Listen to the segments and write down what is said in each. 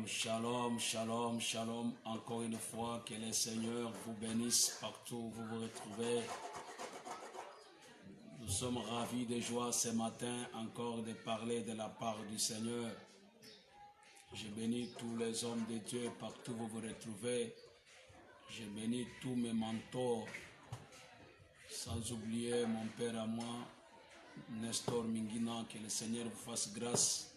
Shalom, shalom, shalom. Encore une fois, que le Seigneur vous bénisse partout où vous vous retrouvez. Nous sommes ravis de joie ce matin encore de parler de la part du Seigneur. Je bénis tous les hommes de Dieu partout où vous vous retrouvez. Je bénis tous mes mentors, sans oublier mon père à moi, Nestor Mingina, que le Seigneur vous fasse grâce.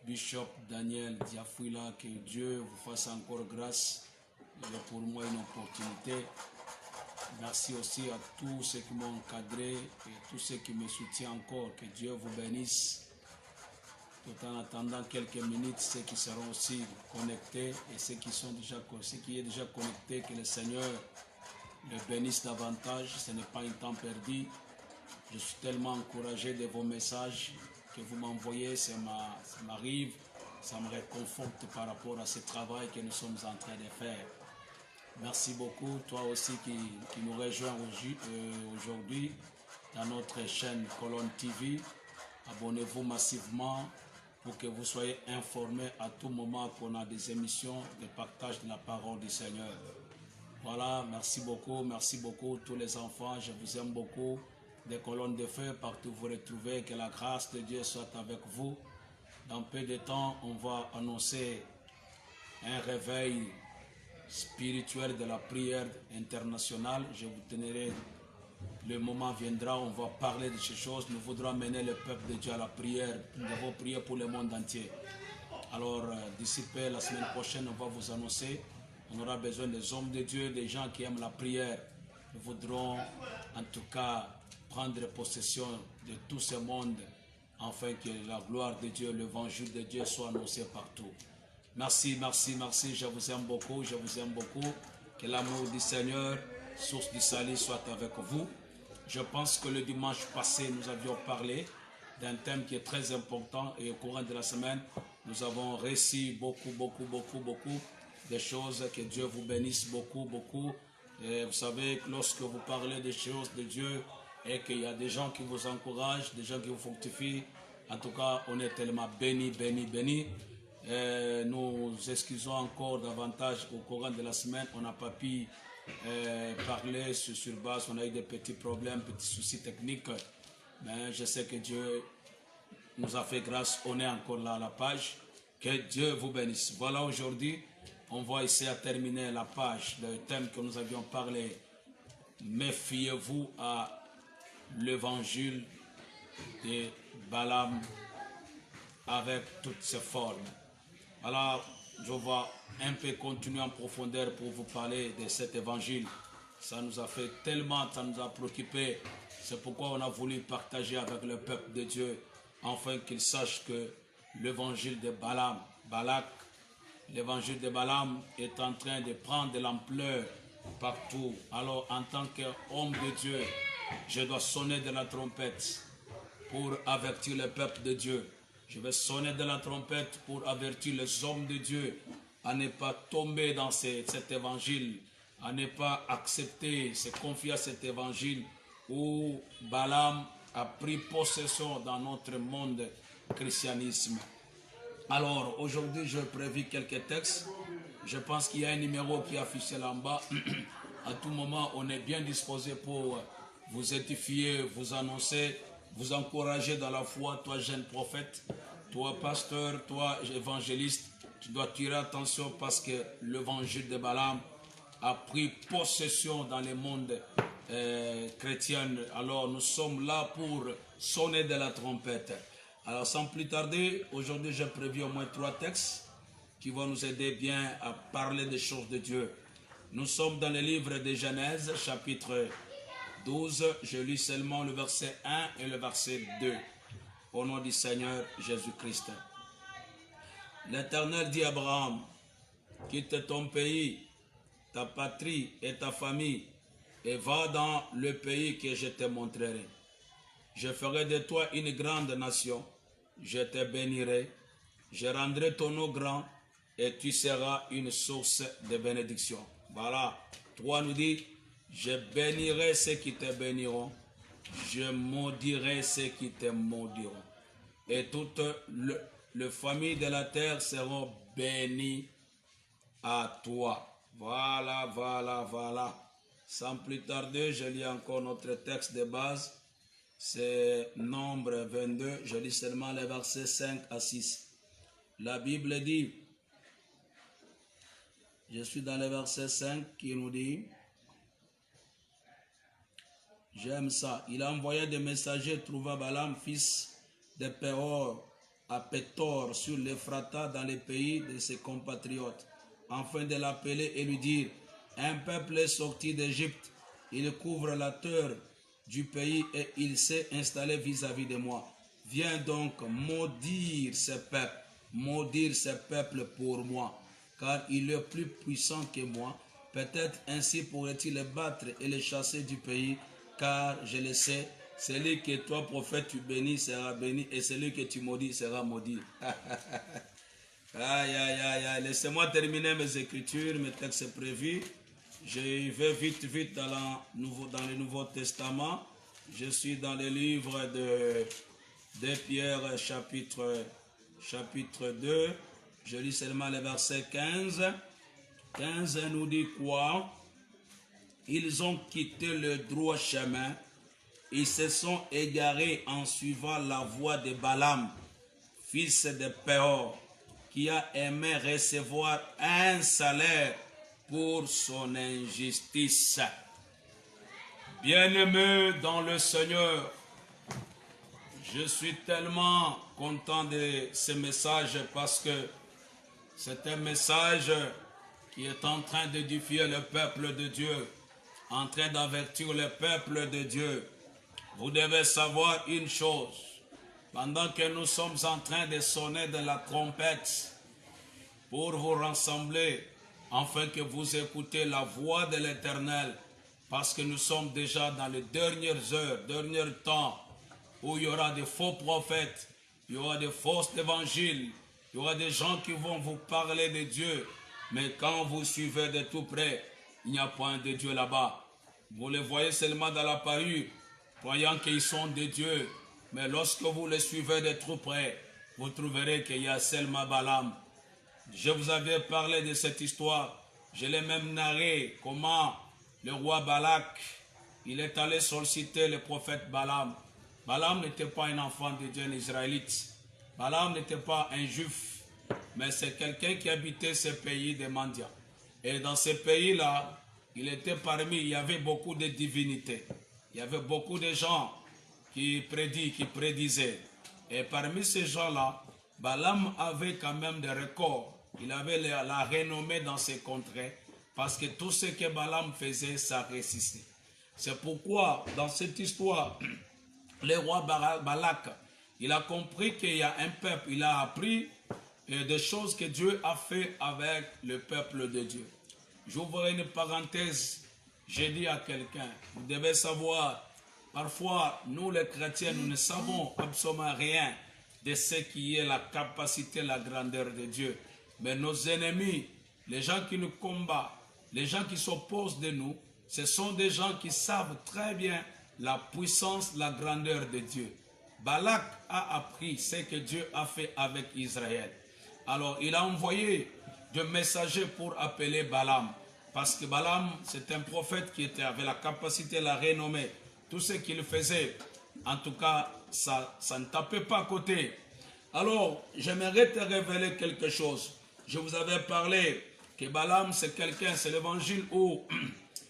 Bishop Daniel Diafouila, que Dieu vous fasse encore grâce. Il est pour moi une opportunité. Merci aussi à tous ceux qui m'ont encadré et tous ceux qui me soutiennent encore. Que Dieu vous bénisse. Tout en attendant quelques minutes, ceux qui seront aussi connectés et ceux qui sont déjà connectés, que le Seigneur les bénisse davantage. Ce n'est pas un temps perdu. Je suis tellement encouragé de vos messages que vous m'envoyez, ça m'arrive, ça me réconforte par rapport à ce travail que nous sommes en train de faire. Merci beaucoup, toi aussi qui nous rejoins aujourd'hui dans notre chaîne Colonne TV. Abonnez-vous massivement pour que vous soyez informés à tout moment qu'on a des émissions de partage de la parole du Seigneur. Voilà, merci beaucoup tous les enfants, je vous aime beaucoup. Des colonnes de feu partout où vous retrouvez, que la grâce de Dieu soit avec vous. Dans peu de temps, on va annoncer un réveil spirituel de la prière internationale. Je vous tiendrai, le moment viendra, on va parler de ces choses. Nous voudrons mener le peuple de Dieu à la prière. Nous devons prier pour le monde entier. Alors, d'ici peu, la semaine prochaine, on va vous annoncer. On aura besoin des hommes de Dieu, des gens qui aiment la prière. Nous voudrons, en tout cas, prendre possession de tout ce monde, afin que la gloire de Dieu, l'évangile de Dieu soit annoncé partout. Merci, merci, merci, je vous aime beaucoup, que l'amour du Seigneur, source du salut, soit avec vous. Je pense que le dimanche passé, nous avions parlé d'un thème qui est très important et au courant de la semaine, nous avons réussi beaucoup de choses. Que Dieu vous bénisse beaucoup. Et vous savez, lorsque vous parlez des choses de Dieu, et qu'il y a des gens qui vous encouragent, des gens qui vous fortifient. En tout cas, on est tellement bénis. Et nous excusons encore davantage au courant de la semaine. On n'a pas pu parler sur base. On a eu des petits problèmes, petits soucis techniques. Mais je sais que Dieu nous a fait grâce. On est encore là à la page. Que Dieu vous bénisse. Voilà, aujourd'hui, on va essayer à terminer la page, le thème que nous avions parlé. Méfiez-vous à l'évangile de Balaam avec toutes ses formes. Alors, je vais un peu continuer en profondeur pour vous parler de cet évangile. Ça nous a fait tellement, ça nous a préoccupé. C'est pourquoi on a voulu partager avec le peuple de Dieu, afin qu'ils sachent que l'évangile de Balak, l'évangile de Balaam est en train de prendre de l'ampleur partout. Alors, en tant qu'homme de Dieu, je dois sonner de la trompette pour avertir le peuple de Dieu. Je vais sonner de la trompette pour avertir les hommes de Dieu à ne pas tomber dans cet évangile, à ne pas accepter, se confier à cet évangile où Balaam a pris possession dans notre monde christianisme. Alors, aujourd'hui, je prévis quelques textes. Je pense qu'il y a un numéro qui est affiché là en bas. À tout moment, on est bien disposé pour vous édifier, vous annoncer, vous encourager dans la foi, toi jeune prophète, toi pasteur, toi évangéliste. Tu dois tirer attention parce que l'évangile de Balaam a pris possession dans le monde chrétien. Alors, nous sommes là pour sonner de la trompette. Alors, sans plus tarder, aujourd'hui, j'ai prévu au moins 3 textes qui vont nous aider bien à parler des choses de Dieu. Nous sommes dans le livre de Genèse, chapitre 12. Je lis seulement le verset 1 et le verset 2. Au nom du Seigneur Jésus-Christ. L'Éternel dit à Abraham, quitte ton pays, ta patrie et ta famille, et va dans le pays que je te montrerai. Je ferai de toi une grande nation, je te bénirai, je rendrai ton nom grand, et tu seras une source de bénédiction. Voilà, 3 nous dit, je bénirai ceux qui te béniront, je maudirai ceux qui te maudiront. Et toute les familles de la terre seront bénies à toi. Voilà, voilà, voilà. Sans plus tarder, je lis encore notre texte de base. C'est Nombre 22. Je lis seulement les versets 5 à 6. La Bible dit, je suis dans le verset 5 qui nous dit, j'aime ça. Il a envoyé des messagers trouver Balaam, fils de Péor, à Pétor, sur l'Ephrata, dans les pays de ses compatriotes, afin de l'appeler et lui dire, un peuple est sorti d'Égypte, il couvre la terre du pays et il s'est installé vis-à-vis de moi. Viens donc maudire ce peuple pour moi, car il est plus puissant que moi. Peut-être ainsi pourrait-il les battre et les chasser du pays, car je le sais, celui que toi, prophète, tu bénis sera béni, et celui que tu maudis sera maudit. Aïe, aïe, aïe, aïe. Laissez-moi terminer mes écritures, mes textes prévus. Je vais vite dans le Nouveau Testament. Je suis dans le livre de Pierre, chapitre 2. Je lis seulement le verset 15. 15 nous dit quoi? Ils ont quitté le droit chemin. Ils se sont égarés en suivant la voie de Balaam, fils de Péor, qui a aimé recevoir un salaire pour son injustice. Bien-aimé dans le Seigneur, je suis tellement content de ce message parce que c'est un message qui est en train d'édifier le peuple de Dieu, en train d'avertir le peuple de Dieu. Vous devez savoir une chose, pendant que nous sommes en train de sonner de la trompette pour vous rassembler, afin que vous écoutez la voix de l'Éternel, parce que nous sommes déjà dans les dernières heures, derniers temps, où il y aura des faux prophètes, il y aura des fausses évangiles, il y aura des gens qui vont vous parler de Dieu, mais quand vous suivez de tout près, il n'y a point de Dieu là-bas. Vous les voyez seulement dans la parure, croyant qu'ils sont de Dieu, mais lorsque vous les suivez de tout près, vous trouverez qu'il y a seulement Balaam. Je vous avais parlé de cette histoire, je l'ai même narré, comment le roi Balak, il est allé solliciter le prophète Balaam. Balaam n'était pas un enfant de Dieu, un Israélite. Balaam n'était pas un juif, mais c'est quelqu'un qui habitait ce pays de Mandia. Et dans ce pays-là, il y avait beaucoup de divinités. Il y avait beaucoup de gens qui prédisaient. Et parmi ces gens-là, Balaam avait quand même des records. Il avait la renommée dans ces contrées, parce que tout ce que Balaam faisait, ça réussissait. C'est pourquoi, dans cette histoire, le roi Balak, il a compris qu'il y a un peuple, il a appris des choses que Dieu a fait avec le peuple de Dieu. J'ouvre une parenthèse, j'ai dit à quelqu'un, vous devez savoir, parfois, nous les chrétiens, nous ne savons absolument rien de ce qui est la capacité, la grandeur de Dieu. Mais nos ennemis, les gens qui nous combattent, les gens qui s'opposent de nous, ce sont des gens qui savent très bien la puissance, la grandeur de Dieu. Balak a appris ce que Dieu a fait avec Israël. Alors, il a envoyé des messagers pour appeler Balaam. Parce que Balaam, c'est un prophète qui avait la capacité, la renommée. Tout ce qu'il faisait, en tout cas, ça ne tapait pas à côté. Alors, j'aimerais te révéler quelque chose. Je vous avais parlé que Balaam, c'est quelqu'un, c'est l'évangile où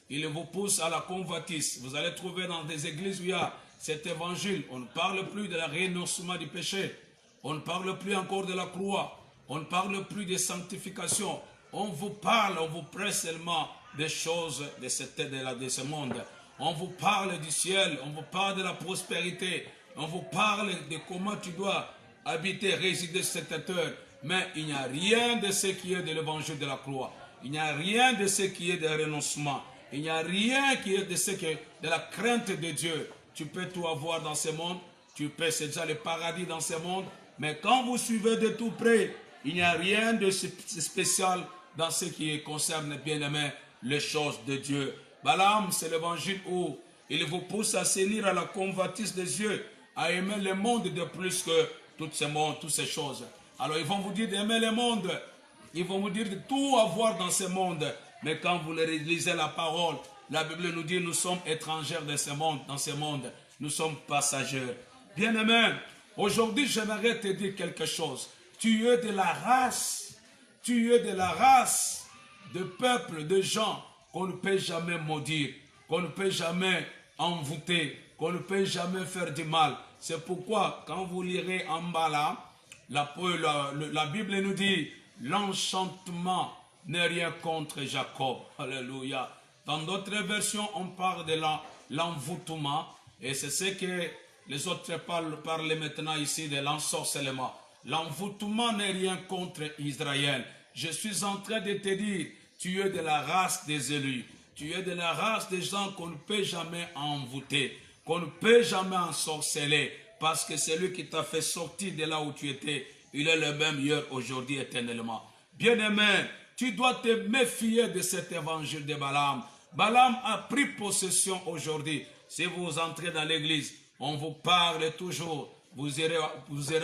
il vous pousse à la convoitise. Vous allez trouver dans des églises où il y a cet évangile. On ne parle plus de la renoncement du péché. On ne parle plus encore de la croix. On ne parle plus de sanctification. On vous parle, on vous presse seulement des choses de ce monde. On vous parle du ciel, on vous parle de la prospérité. On vous parle de comment tu dois habiter, résider sur cette terre. Mais il n'y a rien de ce qui est de l'évangile de la croix. Il n'y a rien de ce qui est de renoncement. Il n'y a rien qui est de ce qui est de la crainte de Dieu. Tu peux tout avoir dans ce monde. C'est déjà le paradis dans ce monde. Mais quand vous suivez de tout près, il n'y a rien de spécial dans ce qui concerne, bien aimé, les choses de Dieu. Balaam, c'est l'évangile où il vous pousse à s'unir à la convoitise des yeux, à aimer le monde de plus que tout ce monde, toutes ces choses. Alors ils vont vous dire d'aimer le monde. Ils vont vous dire de tout avoir dans ce monde. Mais quand vous lisez la parole, la Bible nous dit nous sommes étrangers de ce monde, dans ce monde. Nous sommes passagers. Bien-aimé, aujourd'hui j'aimerais te dire quelque chose. Tu es de la race. Tu es de la race de peuple, de gens qu'on ne peut jamais maudire, qu'on ne peut jamais envoûter, qu'on ne peut jamais faire du mal. C'est pourquoi, quand vous lirez en bas là, la Bible nous dit, l'enchantement n'est rien contre Jacob. Alléluia. Dans d'autres versions, on parle de l'envoûtement, et c'est ce que les autres parlent maintenant ici de l'ensorcellement. L'envoûtement n'est rien contre Israël. Je suis en train de te dire, tu es de la race des élus. Tu es de la race des gens qu'on ne peut jamais envoûter, qu'on ne peut jamais ensorceler, parce que c'est lui qui t'a fait sortir de là où tu étais. Il est le même hier, aujourd'hui, éternellement. Bien-aimé, tu dois te méfier de cet évangile de Balaam. Balaam a pris possession aujourd'hui. Si vous entrez dans l'église, on vous parle toujours. Vous irez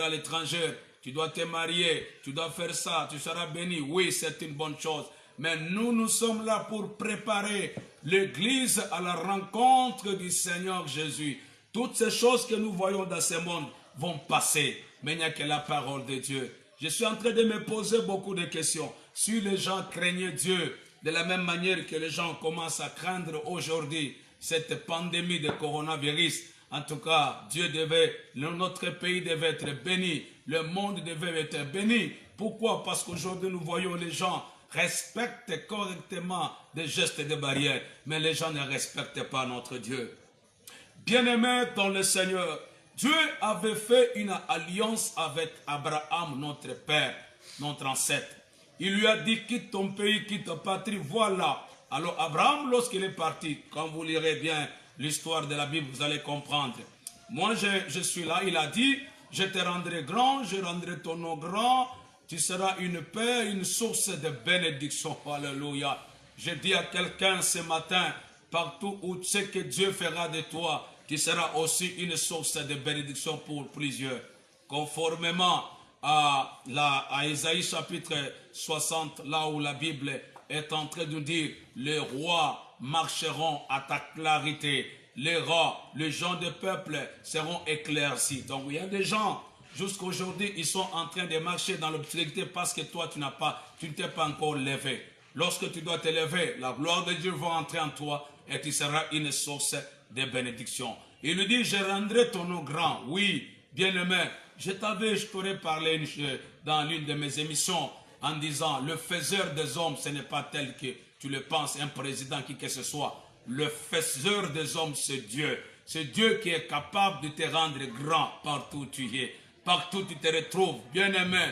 à l'étranger. Tu dois te marier, tu dois faire ça, tu seras béni. Oui, c'est une bonne chose. Mais nous sommes là pour préparer l'église à la rencontre du Seigneur Jésus. Toutes ces choses que nous voyons dans ce monde vont passer. Mais il n'y a que la parole de Dieu. Je suis en train de me poser beaucoup de questions. Si les gens craignaient Dieu de la même manière que les gens commencent à craindre aujourd'hui cette pandémie de coronavirus, en tout cas, notre pays devait être béni. Le monde devait être béni. Pourquoi? Parce qu'aujourd'hui, nous voyons les gens respectent correctement des gestes et des barrières, mais les gens ne respectent pas notre Dieu. Bien-aimés dans le Seigneur, Dieu avait fait une alliance avec Abraham, notre père, notre ancêtre. Il lui a dit, quitte ton pays, quitte ta patrie, voilà. Alors Abraham, lorsqu'il est parti, quand vous lirez bien l'histoire de la Bible, vous allez comprendre. Moi, je suis là, il a dit, je te rendrai grand, je rendrai ton nom grand, tu seras une paix, une source de bénédiction. Alléluia. Je dis à quelqu'un ce matin, partout où tu sais que Dieu fera de toi, tu seras aussi une source de bénédiction pour plusieurs. Conformément à Isaïe chapitre 60, là où la Bible est en train de dire, les rois marcheront à ta clarité, les rois, les gens de peuple seront éclaircis. Donc il y a des gens, jusqu'aujourd'hui, ils sont en train de marcher dans l'obscurité parce que toi, tu ne t'es pas encore levé. Lorsque tu dois te lever, la gloire de Dieu va entrer en toi et tu seras une source de bénédiction. Il lui dit, je rendrai ton nom grand. Oui, bien-aimé, je t'aurais parlé dans l'une de mes émissions en disant, le faiseur des hommes, ce n'est pas tel que tu le penses, un président, qui que ce soit. Le faiseur des hommes, c'est Dieu. C'est Dieu qui est capable de te rendre grand partout où tu es, partout où tu te retrouves. Bien-aimé,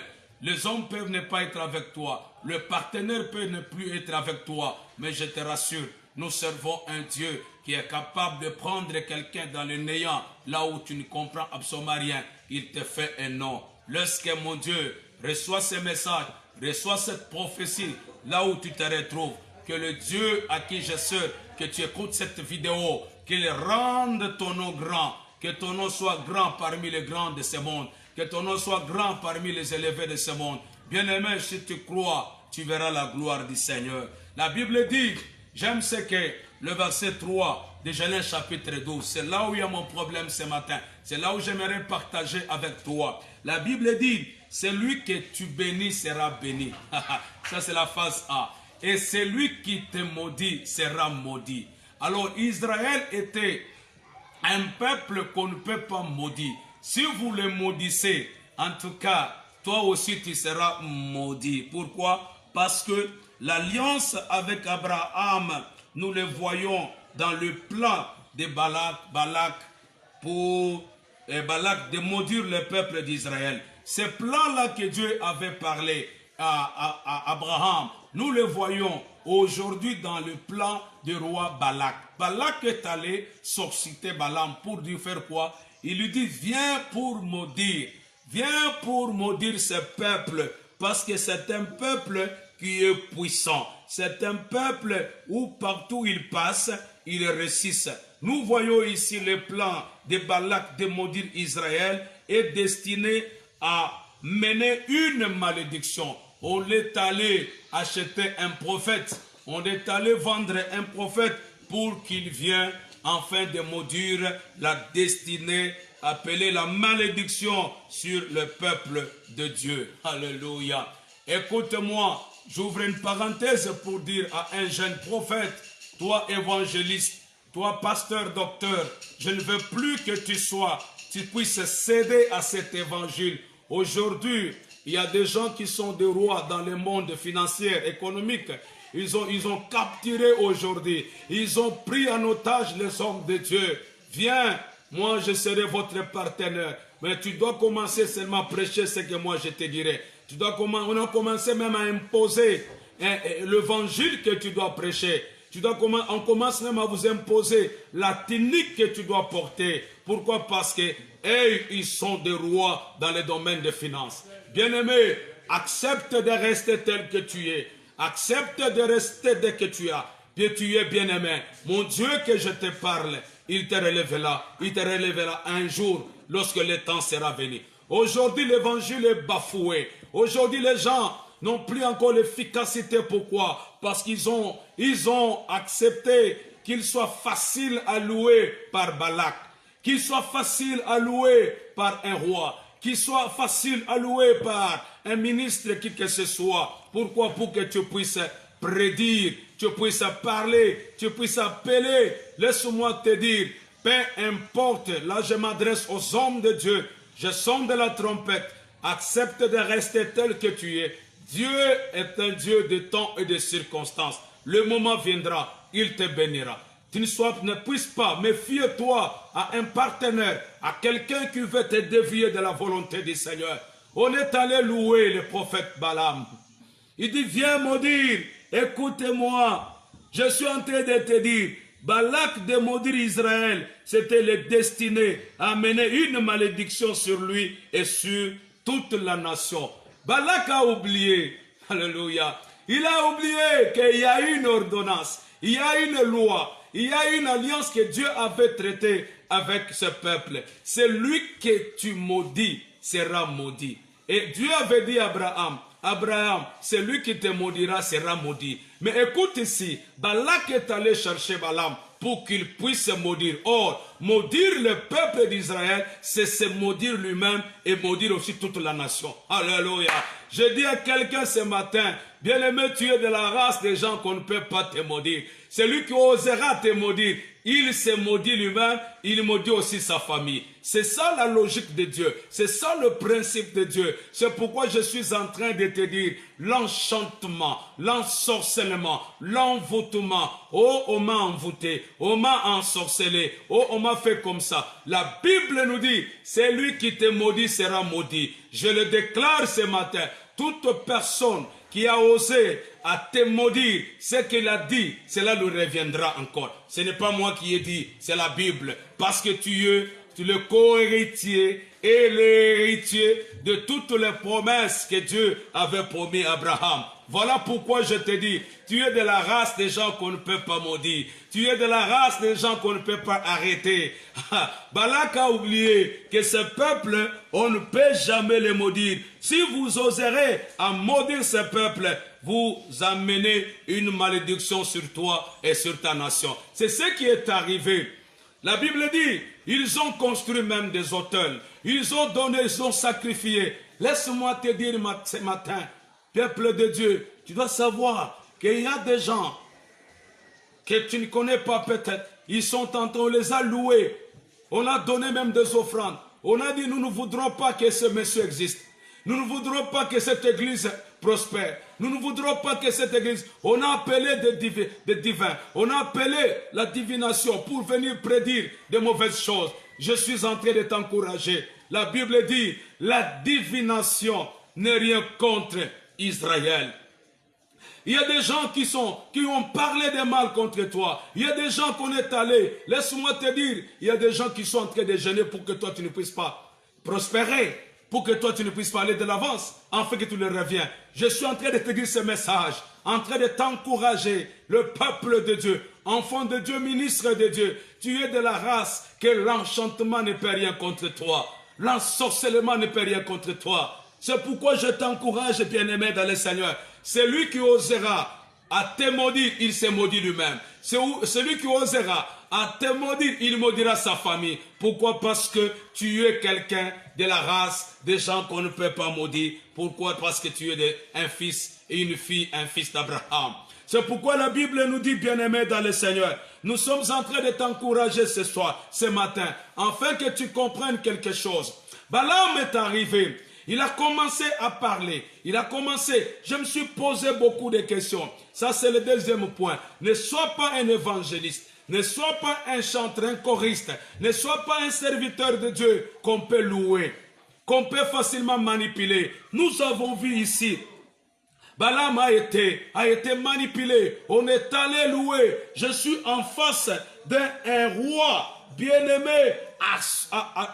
les hommes peuvent ne pas être avec toi. Le partenaire peut ne plus être avec toi. Mais je te rassure, nous servons un Dieu qui est capable de prendre quelqu'un dans le néant, là où tu ne comprends absolument rien. Il te fait un nom. Lorsque mon Dieu reçoit ce message, reçoit cette prophétie, là où tu te retrouves, que le Dieu à qui je sers, que tu écoutes cette vidéo, qu'il rende ton nom grand, que ton nom soit grand parmi les grands de ce monde, que ton nom soit grand parmi les élevés de ce monde. Bien-aimé, si tu crois, tu verras la gloire du Seigneur. La Bible dit, j'aime ce que le verset 3 de Genèse chapitre 12, c'est là où il y a mon problème ce matin, c'est là où j'aimerais partager avec toi. La Bible dit, celui que tu bénis sera béni. Ça c'est la phase A. Et celui qui te maudit sera maudit. Alors Israël était un peuple qu'on ne peut pas maudire. Si vous le maudissez, en tout cas, toi aussi tu seras maudit. Pourquoi? Parce que l'alliance avec Abraham, nous le voyons dans le plan de Balak de maudire le peuple d'Israël. Ce plan-là que Dieu avait parlé à Abraham, nous le voyons aujourd'hui dans le plan du roi Balak. Balak est allé solliciter Balaam pour lui faire quoi? Il lui dit, viens pour maudire ce peuple, parce que c'est un peuple qui est puissant. C'est un peuple où partout il passe, il réussisse. Nous voyons ici le plan de Balak de maudire Israël est destiné à mené une malédiction. On est allé acheter un prophète. On est allé vendre un prophète pour qu'il vienne afin de maudire la destinée, appelée la malédiction sur le peuple de Dieu. Alléluia. Écoute-moi, j'ouvre une parenthèse pour dire à un jeune prophète, toi évangéliste, toi pasteur, docteur, je ne veux plus que tu puisses céder à cet évangile. Aujourd'hui, il y a des gens qui sont des rois dans le monde financier, économique. Ils ont capturé aujourd'hui. Ils ont pris en otage les hommes de Dieu. Viens, moi je serai votre partenaire. Mais tu dois commencer seulement à prêcher ce que moi je te dirai. On a commencé même à imposer l'évangile que tu dois prêcher. On commence même à vous imposer la tunique que tu dois porter. Pourquoi? Parce que ils sont des rois dans le domaine des finances. Bien-aimé, accepte de rester tel que tu es. Accepte de rester dès que tu as. Bien, tu es bien-aimé. Mon Dieu que je te parle, il te relèvera. Il te relèvera un jour lorsque le temps sera venu. Aujourd'hui, l'évangile est bafoué. Aujourd'hui, les gens n'ont plus encore l'efficacité. Pourquoi? Parce qu'ils ont accepté qu'il soit facile à louer par Balak, qu'il soit facile à louer par un roi, qu'il soit facile à louer par un ministre, qui que ce soit. Pourquoi? Pour que tu puisses prédire, tu puisses parler, tu puisses appeler. Laisse-moi te dire, peu importe, là je m'adresse aux hommes de Dieu, je sonne de la trompette, accepte de rester tel que tu es. Dieu est un Dieu de temps et de circonstances. Le moment viendra, il te bénira. Ne puisses pas, méfie-toi à un partenaire, à quelqu'un qui veut te dévier de la volonté du Seigneur. On est allé louer le prophète Balaam. Il dit, viens maudire, écoute-moi. Je suis en train de te dire, Balak de maudire Israël, c'était le destiné à amener une malédiction sur lui et sur toute la nation. Balak a oublié, alléluia, il a oublié qu'il y a une ordonnance, il y a une loi, il y a une alliance que Dieu avait traitée avec ce peuple. Celui que tu maudis sera maudit. Et Dieu avait dit à Abraham, celui qui te maudira sera maudit. Mais écoute ici, Balak est allé chercher Balaam pour qu'il puisse se maudire. Or, maudire le peuple d'Israël, c'est se maudire lui-même et maudire aussi toute la nation. Alléluia. Je dis à quelqu'un ce matin, bien-aimé, tu es de la race des gens qu'on ne peut pas te maudire. Celui qui osera te maudire, il se maudit lui-même, il maudit aussi sa famille. C'est ça la logique de Dieu. C'est ça le principe de Dieu. C'est pourquoi je suis en train de te dire, l'enchantement, l'ensorcellement, l'envoûtement. Oh, on m'a envoûté, on m'a ensorcelé, oh, on m'a fait comme ça. La Bible nous dit, c'est lui qui te maudit sera maudit. Je le déclare ce matin, toute personne qui a osé à te maudire, ce qu'il a dit, cela lui reviendra encore. Ce n'est pas moi qui ai dit, c'est la Bible. Parce que tu es le co-héritier et l'héritier de toutes les promesses que Dieu avait promis à Abraham. Voilà pourquoi je te dis, tu es de la race des gens qu'on ne peut pas maudire. Tu es de la race des gens qu'on ne peut pas arrêter. Balak a oublié que ce peuple, on ne peut jamais le maudire. Si vous oserez à maudire ce peuple, vous amenez une malédiction sur toi et sur ta nation. C'est ce qui est arrivé. La Bible dit, ils ont construit même des autels. Ils ont donné, ils ont sacrifié. Laisse-moi te dire ce matin, peuple de Dieu, tu dois savoir qu'il y a des gens que tu ne connais pas peut-être. Ils sont en train, on les a loués. On a donné même des offrandes. On a dit, nous ne voudrons pas que ce monsieur existe. Nous ne voudrons pas que cette église prospère. Nous ne voudrons pas que cette église... On a appelé des divins. On a appelé la divination pour venir prédire de mauvaises choses. Je suis en train de t'encourager. La Bible dit, la divination n'est rien contre Israël. Il y a des gens qui ont parlé de mal contre toi. Il y a des gens qu'on est allé. Laisse-moi te dire, il y a des gens qui sont en train de gêner pour que toi tu ne puisses pas prospérer. Pour que toi tu ne puisses pas aller de l'avance, afin que tu le reviens. Je suis en train de te dire ce message, en train de t'encourager, le peuple de Dieu, enfant de Dieu, ministre de Dieu. Tu es de la race que l'enchantement ne peut rien contre toi. L'ensorcellement ne peut rien contre toi. C'est pourquoi je t'encourage, bien-aimé dans le Seigneur. Celui qui osera à te maudire, il se maudit lui-même. Celui qui osera à te maudire, il maudira sa famille. Pourquoi? Parce que tu es quelqu'un de la race des gens qu'on ne peut pas maudire. Pourquoi? Parce que tu es un fils et une fille, un fils d'Abraham. C'est pourquoi la Bible nous dit, bien-aimé dans le Seigneur, nous sommes en train de t'encourager ce soir, ce matin, afin que tu comprennes quelque chose. Balaam est arrivé. Il a commencé à parler. Il a commencé. Je me suis posé beaucoup de questions. Ça, c'est le deuxième point. Ne sois pas un évangéliste. Ne sois pas un chanteur, un choriste. Ne sois pas un serviteur de Dieu qu'on peut louer, qu'on peut facilement manipuler. Nous avons vu ici, Balaam a été manipulé. On est allé louer. Je suis en face d'un roi bien-aimé,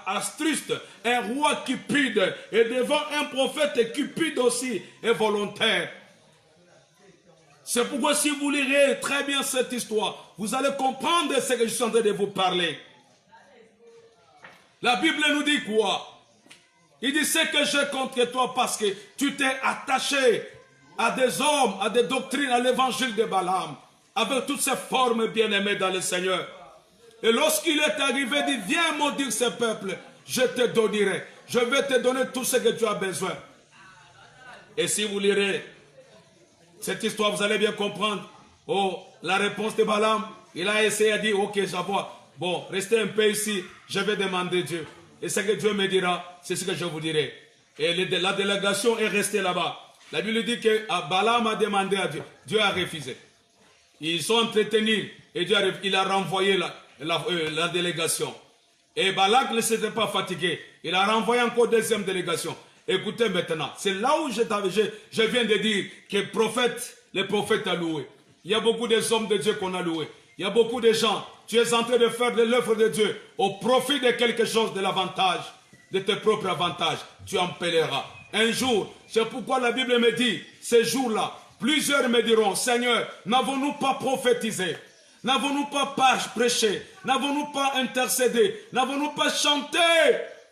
astuce, un roi cupide, et devant un prophète cupide aussi et volontaire. C'est pourquoi si vous lirez très bien cette histoire, vous allez comprendre ce que je suis en train de vous parler. La Bible nous dit quoi? Il dit, c'est que j'ai contre toi parce que tu t'es attaché à des hommes, à des doctrines, à l'évangile de Balaam, avec toutes ces formes bien-aimées dans le Seigneur. Et lorsqu'il est arrivé, il dit, viens maudire ce peuple, je te donnerai. Je vais te donner tout ce que tu as besoin. Et si vous lirez cette histoire, vous allez bien comprendre. Oh, la réponse de Balaam, il a essayé, il a dit, ok, j'avoue. Bon, restez un peu ici, je vais demander Dieu. Et ce que Dieu me dira, c'est ce que je vous dirai. Et la délégation est restée là-bas. La Bible dit que Balaam a demandé à Dieu. Dieu a refusé. Ils sont entretenus et Dieu il a renvoyé la délégation. Et Balak ne s'était pas fatigué. Il a renvoyé encore deuxième délégation. Écoutez maintenant, c'est là où je viens de dire que le prophète a loué. Il y a beaucoup d'hommes de Dieu qu'on a loué. Il y a beaucoup de gens. Tu es en train de faire de l'œuvre de Dieu au profit de quelque chose, de l'avantage, de tes propres avantages. Tu en paieras. Un jour, c'est pourquoi la Bible me dit, ces jours-là, plusieurs me diront, Seigneur, n'avons-nous pas prophétisé? N'avons-nous pas prêché? N'avons-nous pas intercédé? N'avons-nous pas chanté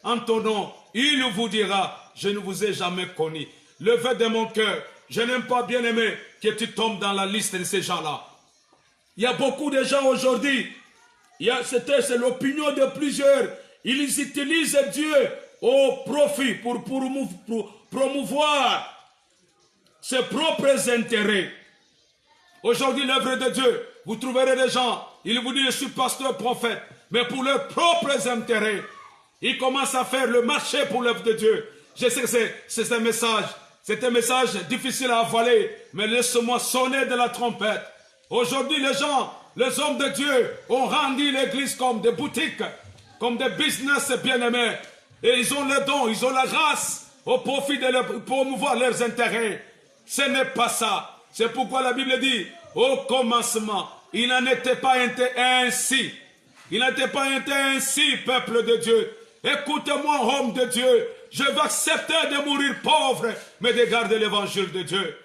en ton nom? Il vous dira, je ne vous ai jamais connu. Le vœu de mon cœur, je n'aime pas, bien-aimé, que tu tombes dans la liste de ces gens-là. Il y a beaucoup de gens aujourd'hui, c'est l'opinion de plusieurs, ils utilisent Dieu au profit pour promouvoir ses propres intérêts. Aujourd'hui, l'œuvre de Dieu, vous trouverez des gens, ils vous disent, je suis pasteur, prophète, mais pour leurs propres intérêts, ils commencent à faire le marché pour l'œuvre de Dieu. Je sais que c'est un message difficile à avaler, mais laisse-moi sonner de la trompette. Aujourd'hui, les hommes de Dieu ont rendu l'église comme des boutiques, comme des business bien-aimés. Et ils ont le don, ils ont la grâce au profit de promouvoir leurs intérêts. Ce n'est pas ça. C'est pourquoi la Bible dit, au commencement, il n'en était pas ainsi. Il n'était pas ainsi, peuple de Dieu. Écoute-moi, homme de Dieu. Je vais accepter de mourir pauvre, mais de garder l'évangile de Dieu.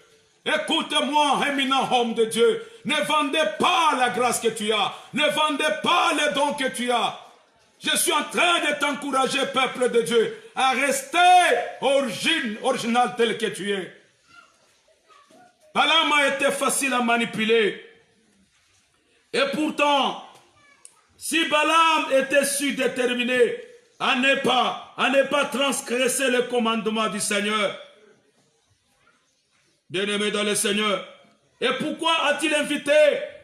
Écoute-moi, éminent homme de Dieu. Ne vendez pas la grâce que tu as. Ne vendez pas les dons que tu as. Je suis en train de t'encourager, peuple de Dieu, à rester original tel que tu es. Balaam a été facile à manipuler. Et pourtant, si Balaam était si déterminé à ne pas transgresser le commandement du Seigneur, bien-aimé dans le Seigneur, et pourquoi a-t-il invité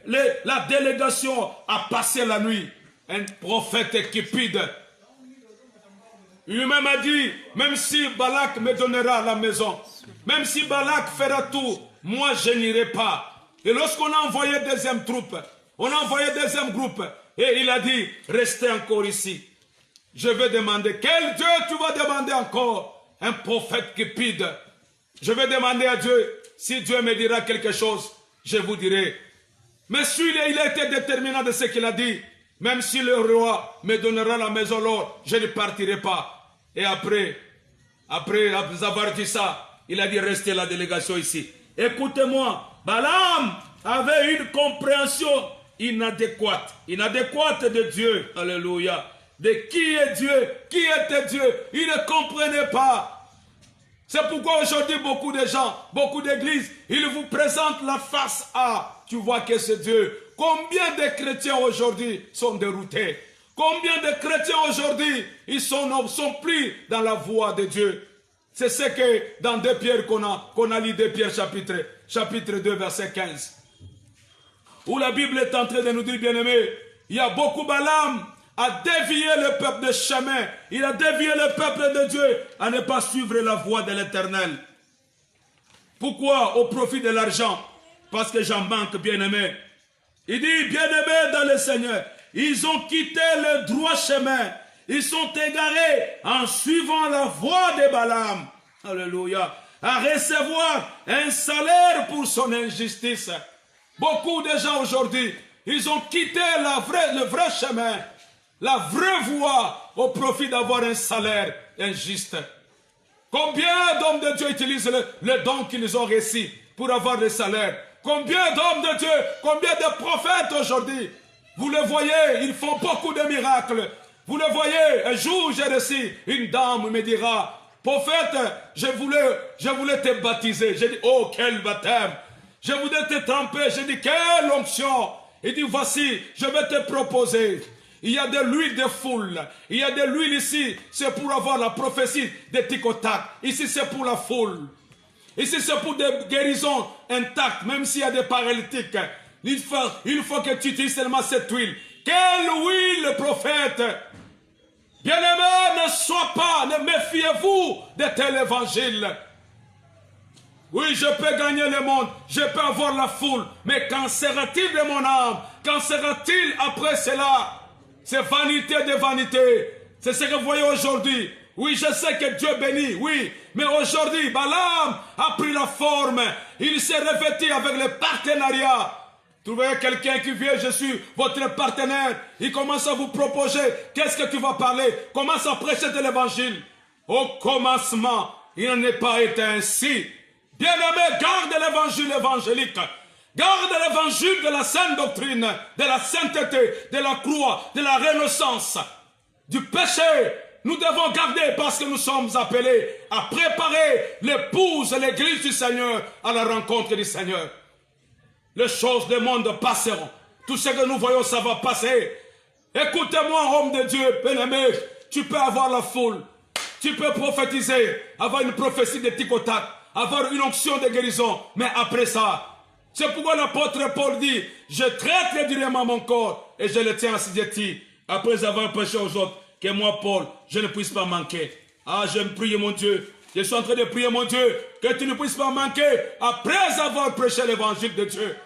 la délégation à passer la nuit? Un prophète cupide. Lui-même a dit, même si Balak me donnera la maison, même si Balak fera tout, moi je n'irai pas. Et lorsqu'on a envoyé deuxième troupe, on a envoyé deuxième groupe, et il a dit, restez encore ici. Je vais demander, quel Dieu tu vas demander encore? Un prophète cupide. Je vais demander à Dieu, si Dieu me dira quelque chose, je vous dirai. Mais celui-là, il a été déterminant de ce qu'il a dit. Même si le roi me donnera la maison l'or, je ne partirai pas. Et après avoir dit ça, il a dit, restez la délégation ici. Écoutez-moi, Balaam avait une compréhension inadéquate de Dieu. Alléluia. De qui est Dieu, qui était Dieu. Il ne comprenait pas. C'est pourquoi aujourd'hui, beaucoup de gens, beaucoup d'églises, ils vous présentent la face A. Tu vois que c'est Dieu. Combien de chrétiens aujourd'hui sont déroutés? Combien de chrétiens aujourd'hui, ils sont pris dans la voie de Dieu? C'est ce que dans 2 Pierre qu'on a lu 2 Pierre chapitre 2 verset 15. Où la Bible est en train de nous dire, bien-aimés, il y a beaucoup Balaam a dévié le peuple de chemin. Il a dévié le peuple de Dieu à ne pas suivre la voie de l'Éternel. Pourquoi? Au profit de l'argent. Parce que j'en manque, bien-aimés. Il dit, bien-aimés dans le Seigneur, ils ont quitté le droit chemin. Ils sont égarés en suivant la voie de Balaam. Alléluia. À recevoir un salaire pour son injustice. Beaucoup de gens aujourd'hui, ils ont quitté le vrai chemin, la vraie voie, au profit d'avoir un salaire injuste. Combien d'hommes de Dieu utilisent le don qu'ils ont reçu pour avoir le salaire? Combien d'hommes de Dieu, combien de prophètes aujourd'hui? Vous le voyez, ils font beaucoup de miracles. Vous le voyez, un jour j'ai reçu, une dame me dira, prophète, je voulais te baptiser. J'ai dit, oh quel baptême! Je voudrais te tremper. J'ai dit, quelle onction! Il dit, voici, je vais te proposer. Il y a de l'huile de foule. Il y a de l'huile ici. C'est pour avoir la prophétie de Ticotac. Ici, c'est pour la foule. Ici, c'est pour des guérisons intactes, même s'il y a des paralytiques. Il faut que tu utilises seulement cette huile. Quelle huile, prophète! Bien-aimés, ne méfiez-vous de tel évangile. Oui, je peux gagner le monde, je peux avoir la foule, mais qu'en sera-t-il de mon âme? Qu'en sera-t-il après cela? C'est vanité de vanité. C'est ce que vous voyez aujourd'hui. Oui, je sais que Dieu bénit, oui, mais aujourd'hui, Balaam a pris la forme. Il s'est revêtu avec le partenariat. Trouvez quelqu'un qui vient, je suis votre partenaire. Il commence à vous proposer, qu'est-ce que tu vas parler? Commence à prêcher de l'évangile. Au commencement, il n'en est pas été ainsi. Bien-aimé, garde l'évangile évangélique. Garde l'évangile de la sainte doctrine, de la sainteté, de la croix, de la renaissance, du péché. Nous devons garder parce que nous sommes appelés à préparer l'épouse et l'église du Seigneur à la rencontre du Seigneur. Les choses du monde passeront. Tout ce que nous voyons, ça va passer. Écoutez-moi, homme de Dieu, bien-aimé, tu peux avoir la foule. Tu peux prophétiser, avoir une prophétie de Ticotac, avoir une onction de guérison, mais après ça, c'est pourquoi l'apôtre Paul dit, je traite régulièrement mon corps et je le tiens assujetti, après avoir prêché aux autres, que moi, Paul, je ne puisse pas manquer. Ah, je me prie, mon Dieu, je suis en train de prier, mon Dieu, que tu ne puisses pas manquer après avoir prêché l'évangile de Dieu.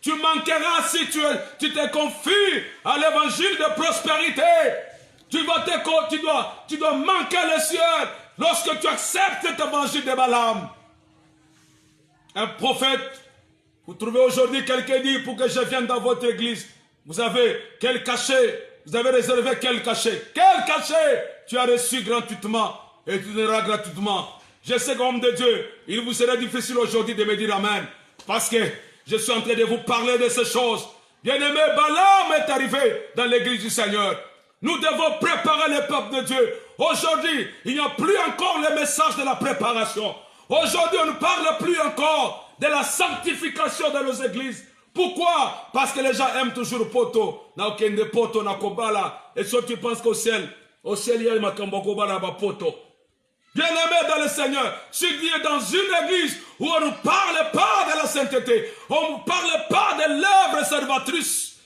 Tu manqueras si tu te confies à l'évangile de prospérité. Tu dois manquer les cieux lorsque tu acceptes cet évangile de Balaam. Un prophète, vous trouvez aujourd'hui quelqu'un dit pour que je vienne dans votre église. Vous avez quel cachet? Vous avez réservé quel cachet? Quel cachet tu as reçu gratuitement et tu donneras gratuitement? Je sais qu'homme de Dieu, il vous serait difficile aujourd'hui de me dire Amen. Parce que je suis en train de vous parler de ces choses. Bien-aimé, Balaam est arrivé dans l'église du Seigneur. Nous devons préparer le peuple de Dieu. Aujourd'hui, il n'y a plus encore le message de la préparation. Aujourd'hui, on ne parle plus encore de la sanctification de nos églises. Pourquoi? Parce que les gens aiment toujours le poteau. Na aucun de poteau na kobala. Et si tu penses qu'au ciel, il y a ma kambokobala ba poteau. Bien-aimé dans le Seigneur, si tu es dans une église où on ne parle pas de la sainteté, on ne parle pas de l'œuvre salvatrice,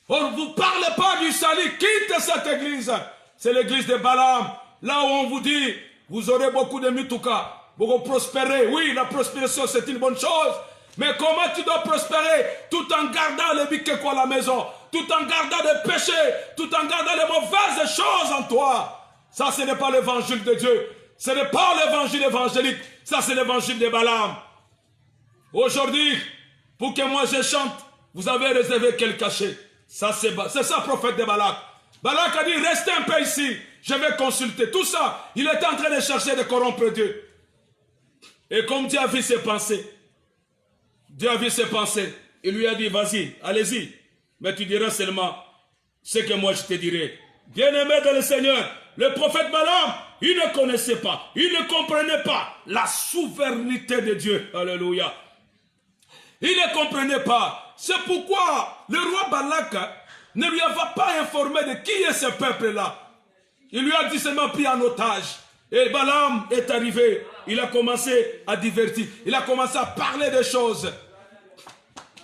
on ne vous parle pas du salut, quitte cette église. C'est l'église de Balaam. Là où on vous dit, vous aurez beaucoup de mitouka, vous prospérer. Oui, la prospération c'est une bonne chose. Mais comment tu dois prospérer tout en gardant le bikeko à la maison, tout en gardant des péchés, tout en gardant les mauvaises choses en toi? Ça, ce n'est pas l'évangile de Dieu. Ce n'est pas l'évangile évangélique. Ça, c'est l'évangile de Balaam. Aujourd'hui, pour que moi je chante, vous avez réservé quel cachet? Ça, c'est ça, prophète de Balak. Balak a dit, restez un peu ici. Je vais consulter. Tout ça, il était en train de chercher de corrompre Dieu. Et comme Dieu a vu ses pensées, il lui a dit, vas-y, allez-y. Mais tu diras seulement ce que moi je te dirai. Bien-aimé dans le Seigneur, Le prophète Balaam, il ne connaissait pas, il ne comprenait pas la souveraineté de Dieu. Alléluia. Il ne comprenait pas. C'est pourquoi le roi Balak ne lui avait pas informé de qui est ce peuple-là. Il lui a dit seulement pris en otage. Et Balaam est arrivé. Il a commencé à divertir. Il a commencé à parler des choses.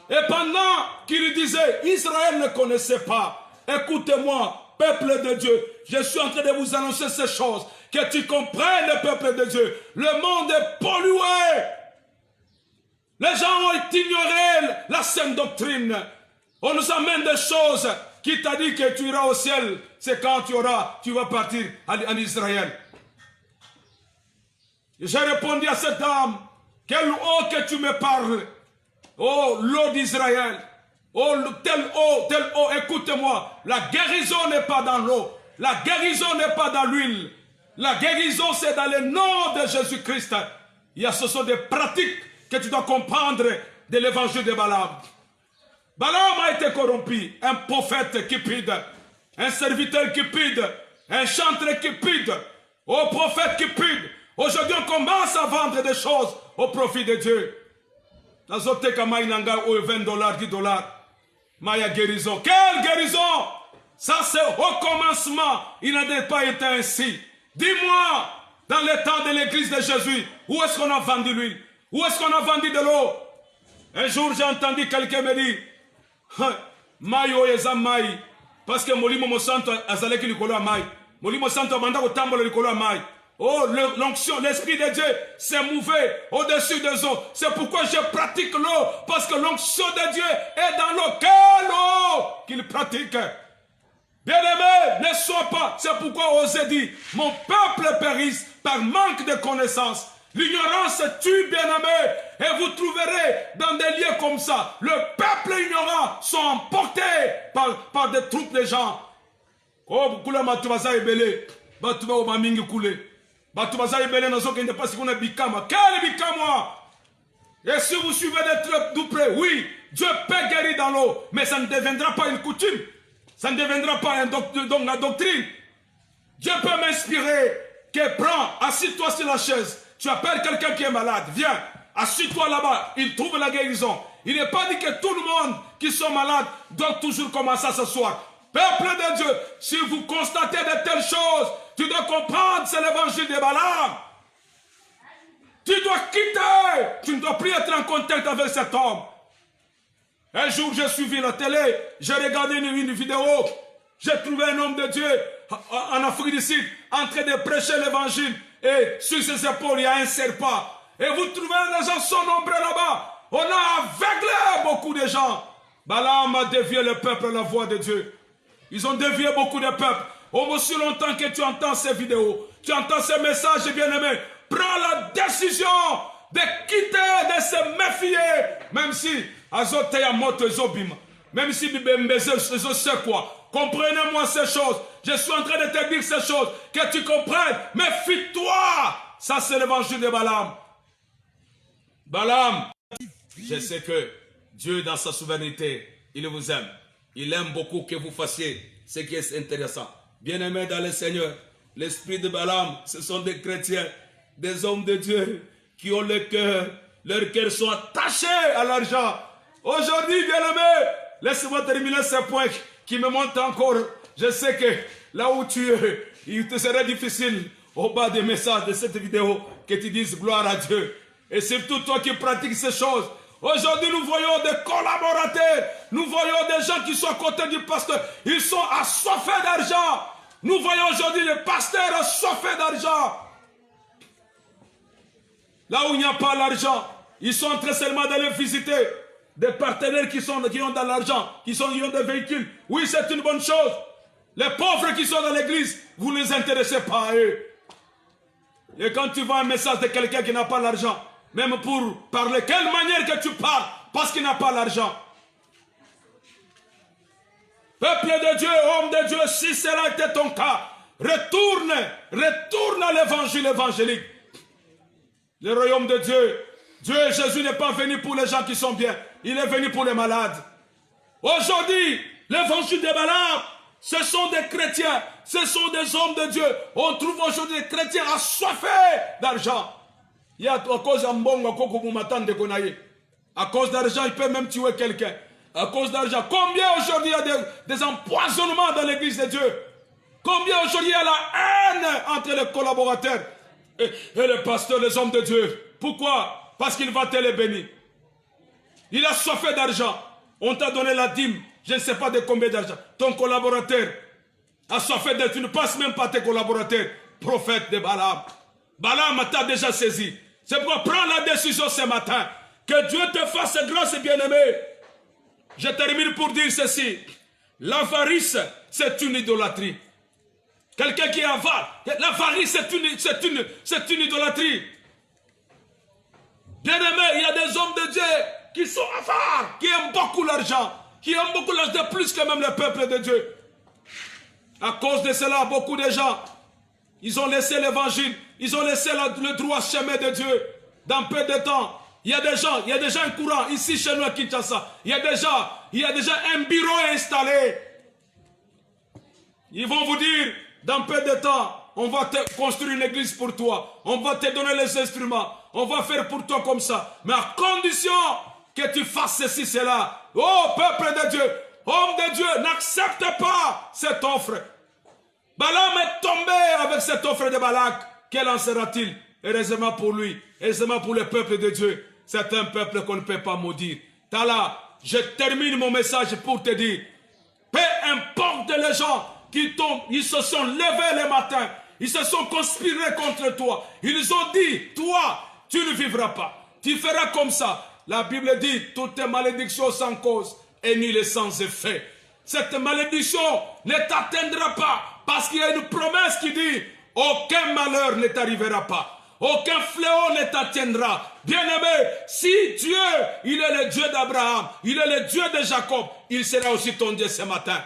Et pendant qu'il disait, Israël ne connaissait pas. Écoutez-moi, peuple de Dieu. Je suis en train de vous annoncer ces choses. Que tu comprennes, le peuple de Dieu. Le monde est pollué. Les gens ont ignoré la sainte doctrine. On nous amène des choses qui t'a dit que tu iras au ciel. C'est quand tu vas partir en Israël. J'ai répondu à cette dame, quelle eau que tu me parles. Oh, l'eau d'Israël. Oh, telle eau, écoute-moi. La guérison n'est pas dans l'eau. La guérison n'est pas dans l'huile. La guérison, c'est dans le nom de Jésus-Christ. Ce sont des pratiques que tu dois comprendre de l'évangile de Balaam. Balaam a été corrompu, un prophète cupide, un serviteur cupide, un chanteur cupide, au prophète cupide. Aujourd'hui, on commence à vendre des choses au profit de Dieu. Nazoteka maïnanga au $20, $10. Maya guérison. Quelle guérison? Ça, c'est au commencement. Il n'a pas été ainsi. Dis-moi, dans le temps de l'église de Jésus, où est-ce qu'on a vendu l'huile? Où est-ce qu'on a vendu de l'eau? Un jour, j'ai entendu quelqu'un me dire, Mayo eza mai, parce que Molimo Mosanto azaleki likolo ya mai. Molimo Santo banda kotambola likolo ya mai. Oh, l'onction, l'Esprit de Dieu s'est mouvé au-dessus des eaux. C'est pourquoi je pratique l'eau, parce que l'onction de Dieu est dans l'eau. Quelle eau qu'il pratique? Bien-aimé, ne sois pas. C'est pourquoi Osée dit, mon peuple périsse par manque de connaissance. L'ignorance tue, bien-aimé, et vous trouverez dans des lieux comme ça, le peuple ignorant sont emportés par des troupes de gens. Oh, kula matubaza ebele, batuba omamingi kule, batubaza ebele nazo kende pas si qu'on a bikama, quel bikama? Et si vous suivez des troupes d'ouprès, oui, Dieu peut guérir dans l'eau, mais ça ne deviendra pas une coutume, ça ne deviendra pas donc la doctrine. Dieu peut m'inspirer, que prends, assis-toi sur la chaise. Tu appelles quelqu'un qui est malade, viens, assis-toi là-bas, il trouve la guérison. Il n'est pas dit que tout le monde qui sont malades doit toujours commencer à s'asseoir. Peuple de Dieu, si vous constatez de telles choses, tu dois comprendre, c'est l'évangile de Balaam. Tu dois quitter, tu ne dois plus être en contact avec cet homme. Un jour, j'ai suivi la télé, j'ai regardé une vidéo, j'ai trouvé un homme de Dieu en Afrique du Sud en train de prêcher l'évangile. Et sur ses épaules, il y a un serpent. Et vous trouvez les gens sont nombreux là-bas. On a aveuglé beaucoup de gens. Balaam a dévié le peuple à la voix de Dieu. Ils ont dévié beaucoup de peuples. Aussi longtemps que tu entends ces vidéos, tu entends ces messages, bien-aimés, prends la décision de quitter, de se méfier. Même si, même si, je sais quoi. Comprenez-moi ces choses. Je suis en train de te dire ces choses. Que tu comprennes. Méfie-toi. Ça, c'est l'évangile de Balaam. Balaam, je sais que Dieu, dans sa souveraineté, il vous aime. Il aime beaucoup que vous fassiez ce qui est intéressant. Bien-aimés dans le Seigneur, l'esprit de Balaam, ce sont des chrétiens, des hommes de Dieu qui ont le cœur. Leurs cœurs sont attachés à l'argent. Aujourd'hui, bien-aimés, laissez-moi terminer ce point qui me montre encore. Je sais que là où tu es, il te serait difficile au bas des messages de cette vidéo que tu dises gloire à Dieu. Et surtout toi qui pratiques ces choses. Aujourd'hui, nous voyons des collaborateurs. Nous voyons des gens qui sont à côté du pasteur. Ils sont assoiffés d'argent. Nous voyons aujourd'hui les pasteurs assoiffés d'argent. Là où il n'y a pas l'argent, ils sont en train seulement d'aller visiter des partenaires qui ont de l'argent, qui ont des véhicules. Oui, c'est une bonne chose. Les pauvres qui sont dans l'église, vous ne les intéressez pas à eux. Et quand tu vois un message de quelqu'un qui n'a pas l'argent, même pour parler, quelle manière que tu parles, parce qu'il n'a pas l'argent. Peuple de Dieu, homme de Dieu, si cela était ton cas, retourne à l'évangile évangélique. Le royaume de Dieu, Jésus n'est pas venu pour les gens qui sont bien, il est venu pour les malades. Aujourd'hui, l'évangile de Balaam Ce sont des chrétiens, ce sont des hommes de Dieu. On trouve aujourd'hui des chrétiens assoiffés d'argent. Il y a à cause à cause d'argent, il peut même tuer quelqu'un. À cause d'argent. Combien aujourd'hui il y a des empoisonnements dans l'église de Dieu? Combien aujourd'hui il y a la haine entre les collaborateurs et les pasteurs, les hommes de Dieu? Pourquoi? Parce qu'il va te les bénir. Il a soifé d'argent. On t'a donné la dîme. Je ne sais pas de combien d'argent. Ton collaborateur a soifé d'argent. Tu ne passes même pas tes collaborateurs. Prophète de Balaam. Balaam t'a déjà saisi. C'est pourquoi prends la décision ce matin. Que Dieu te fasse grâce et bien-aimé. Je termine pour dire ceci. L'avarice, c'est une idolâtrie. Quelqu'un qui est avare. L'avarice, c'est une idolâtrie. Bien-aimé, il y a des hommes de Dieu qui sont avares, qui aiment beaucoup l'argent, qui aiment beaucoup l'argent plus que même le peuple de Dieu. À cause de cela, beaucoup de gens, ils ont laissé l'évangile, ils ont laissé le droit chemin de Dieu. Dans peu de temps, il y a des gens courants ici chez nous à Kinshasa. Il y a déjà un bureau installé. Ils vont vous dire, dans peu de temps, on va te construire une église pour toi. On va te donner les instruments. On va faire pour toi comme ça. Mais à condition que tu fasses ceci, cela. Oh, peuple de Dieu, homme de Dieu, n'accepte pas cette offre. Balaam est tombé avec cette offre de Balak. Quel en sera-t-il? Heureusement pour lui, heureusement pour le peuple de Dieu. C'est un peuple qu'on ne peut pas maudire. Tala, je termine mon message pour te dire, peu importe les gens qui tombent, ils se sont levés le matin, ils se sont conspirés contre toi. Ils ont dit, toi, tu ne vivras pas. Tu feras comme ça. La Bible dit, toutes tes malédictions sans cause et nul sans effet. Cette malédiction ne t'atteindra pas parce qu'il y a une promesse qui dit, aucun malheur ne t'arrivera pas. Aucun fléau ne t'atteindra. Bien-aimé, si Dieu, il est le Dieu d'Abraham, il est le Dieu de Jacob, il sera aussi ton Dieu ce matin.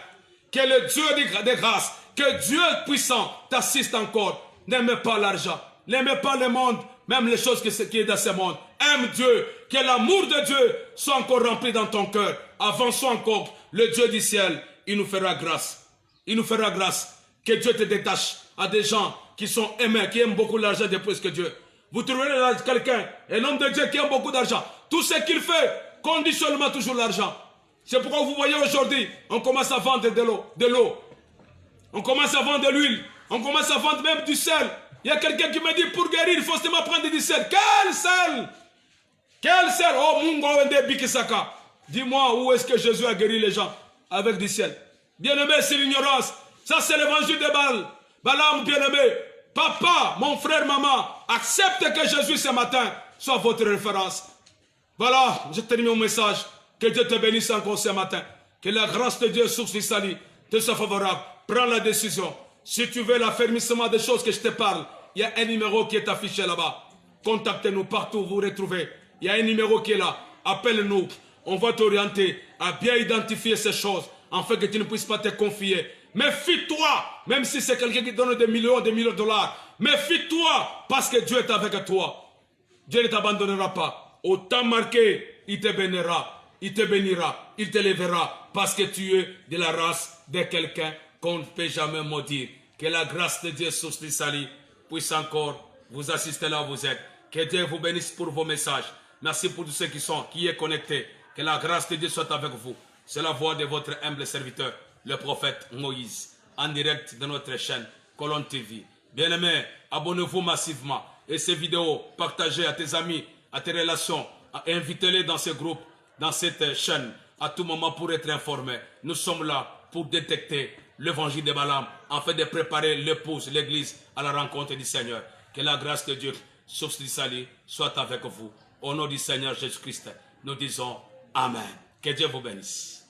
Que le Dieu de grâce, que Dieu puissant t'assiste encore. N'aime pas l'argent, n'aime pas le monde, même les choses qui sont dans ce monde. Aime Dieu, que l'amour de Dieu soit encore rempli dans ton cœur. Avançons encore, le Dieu du ciel, il nous fera grâce. Il nous fera grâce. Que Dieu te détache à des gens qui sont aimés, qui aiment beaucoup l'argent de plus que Dieu. Vous trouverez là quelqu'un, un homme de Dieu qui aime beaucoup d'argent. Tout ce qu'il fait, conditionnellement toujours l'argent. C'est pourquoi vous voyez aujourd'hui, on commence à vendre de l'eau. On commence à vendre de l'huile. On commence à vendre même du sel. Il y a quelqu'un qui me dit, pour guérir, il faut seulement prendre du sel. Quel sel? Quel sel? Oh, Mungo Wende Bikisaka. Dis-moi, où est-ce que Jésus a guéri les gens avec du sel? Bien-aimé, c'est l'ignorance. Ça, c'est l'évangile de Balaam, bien-aimé. Papa, mon frère, maman, accepte que Jésus ce matin soit votre référence. Voilà, je termine mon message. Que Dieu te bénisse encore ce matin. Que la grâce de Dieu, source du salut, te soit favorable. Prends la décision. Si tu veux l'affermissement des choses que je te parle, il y a un numéro qui est affiché là-bas. Contactez-nous partout où vous vous retrouvez. Il y a un numéro qui est là. Appelle-nous. On va t'orienter à bien identifier ces choses afin que tu ne puisses pas te confier. Méfie-toi, même si c'est quelqu'un qui donne des millions de dollars. Méfie-toi parce que Dieu est avec toi. Dieu ne t'abandonnera pas. Au temps marqué, il te bénira. Il te bénira, il te lèvera parce que tu es de la race de quelqu'un qu'on ne peut jamais maudire. Que la grâce de Dieu, source du salut, puisse encore vous assister là où vous êtes. Que Dieu vous bénisse pour vos messages. Merci pour tous ceux qui sont connectés. Que la grâce de Dieu soit avec vous. C'est la voix de votre humble serviteur, le prophète Moïse, en direct de notre chaîne Colonne TV. Bien-aimés, abonnez-vous massivement. Et ces vidéos, partagez à tes amis, à tes relations, invitez-les dans ces groupes, dans cette chaîne, à tout moment pour être informés. Nous sommes là pour détecter l'évangile de Balaam, afin de préparer l'épouse, l'église, à la rencontre du Seigneur. Que la grâce de Dieu, source du salut, soit avec vous. Au nom du Seigneur Jésus-Christ, nous disons Amen. Que Dieu vous bénisse.